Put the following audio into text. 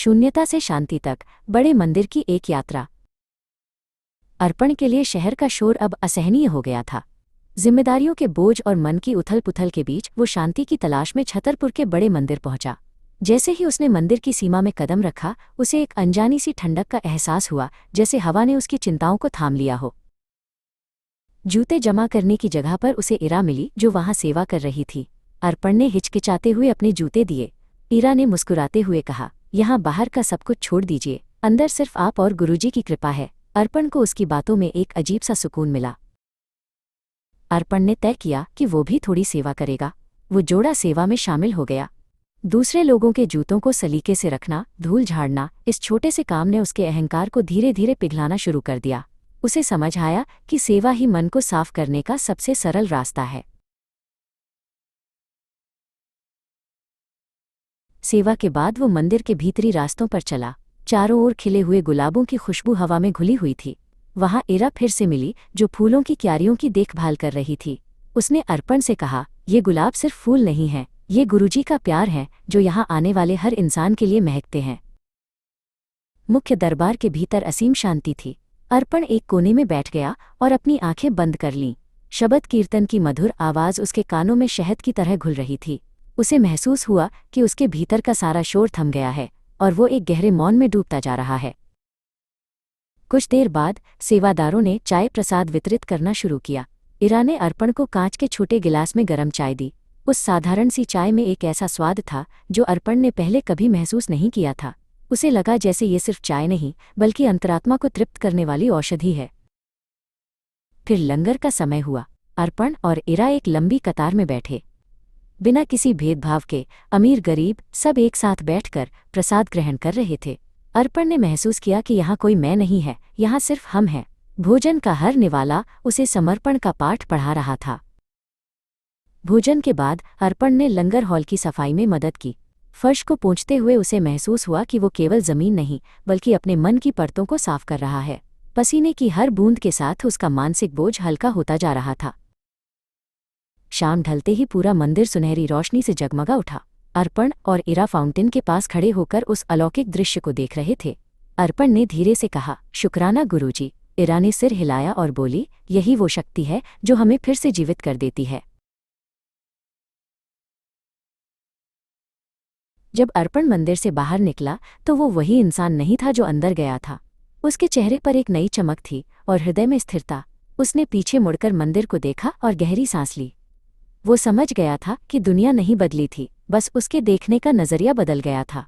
शून्यता से शांति तक, बड़े मंदिर की एक यात्रा। अर्पण के लिए शहर का शोर अब असहनीय हो गया था। जिम्मेदारियों के बोझ और मन की उथल पुथल के बीच वो शांति की तलाश में छतरपुर के बड़े मंदिर पहुंचा। जैसे ही उसने मंदिर की सीमा में कदम रखा, उसे एक अनजानी सी ठंडक का एहसास हुआ, जैसे हवा ने उसकी चिंताओं को थाम लिया हो। जूते जमा करने की जगह पर उसे इरा मिली, जो वहां सेवा कर रही थी। अर्पण ने हिचकिचाते हुए अपने जूते दिए। इरा ने मुस्कुराते हुए कहा, यहाँ बाहर का सब कुछ छोड़ दीजिए, अंदर सिर्फ आप और गुरुजी की कृपा है। अर्पण को उसकी बातों में एक अजीब सा सुकून मिला। अर्पण ने तय किया कि वो भी थोड़ी सेवा करेगा। वो जोड़ा सेवा में शामिल हो गया। दूसरे लोगों के जूतों को सलीके से रखना, धूल झाड़ना, इस छोटे से काम ने उसके अहंकार को धीरे धीरे पिघलाना शुरू कर दिया। उसे समझ आया कि सेवा ही मन को साफ करने का सबसे सरल रास्ता है। सेवा के बाद वो मंदिर के भीतरी रास्तों पर चला। चारों ओर खिले हुए गुलाबों की खुशबू हवा में घुली हुई थी। वहां इरा फिर से मिली, जो फूलों की क्यारियों की देखभाल कर रही थी। उसने अर्पण से कहा, ये गुलाब सिर्फ फूल नहीं है, ये गुरुजी का प्यार है, जो यहाँ आने वाले हर इंसान के लिए महकते हैं। मुख्य दरबार के भीतर असीम शांति थी। अर्पण एक कोने में बैठ गया और अपनी आंखें बंद कर लीं। शबद कीर्तन की मधुर आवाज उसके कानों में शहद की तरह घुल रही थी। उसे महसूस हुआ कि उसके भीतर का सारा शोर थम गया है और वो एक गहरे मौन में डूबता जा रहा है। कुछ देर बाद सेवादारों ने चाय प्रसाद वितरित करना शुरू किया। इरा ने अर्पण को कांच के छोटे गिलास में गर्म चाय दी। उस साधारण सी चाय में एक ऐसा स्वाद था जो अर्पण ने पहले कभी महसूस नहीं किया था। उसे लगा जैसे ये सिर्फ चाय नहीं, बल्कि अंतरात्मा को तृप्त करने वाली औषधि है। फिर लंगर का समय हुआ। अर्पण और इरा एक लंबी कतार में बैठे। बिना किसी भेदभाव के अमीर गरीब सब एक साथ बैठकर प्रसाद ग्रहण कर रहे थे। अर्पण ने महसूस किया कि यहाँ कोई मैं नहीं है, यहाँ सिर्फ हम हैं। भोजन का हर निवाला उसे समर्पण का पाठ पढ़ा रहा था। भोजन के बाद अर्पण ने लंगर हॉल की सफाई में मदद की। फर्श को पोंछते हुए उसे महसूस हुआ कि वो केवल जमीन नहीं, बल्कि अपने मन की परतों को साफ कर रहा है। पसीने की हर बूंद के साथ उसका मानसिक बोझ हल्का होता जा रहा था। शाम ढलते ही पूरा मंदिर सुनहरी रोशनी से जगमगा उठा। अर्पण और इरा फाउंटेन के पास खड़े होकर उस अलौकिक दृश्य को देख रहे थे। अर्पण ने धीरे से कहा, शुक्राना गुरुजी। इरा ने सिर हिलाया और बोली, यही वो शक्ति है जो हमें फिर से जीवित कर देती है। जब अर्पण मंदिर से बाहर निकला तो वो वही इंसान नहीं था जो अंदर गया था। उसके चेहरे पर एक नई चमक थी और हृदय में स्थिरता। उसने पीछे मुड़कर मंदिर को देखा और गहरी सांस ली। वो समझ गया था कि दुनिया नहीं बदली थी, बस उसके देखने का नजरिया बदल गया था।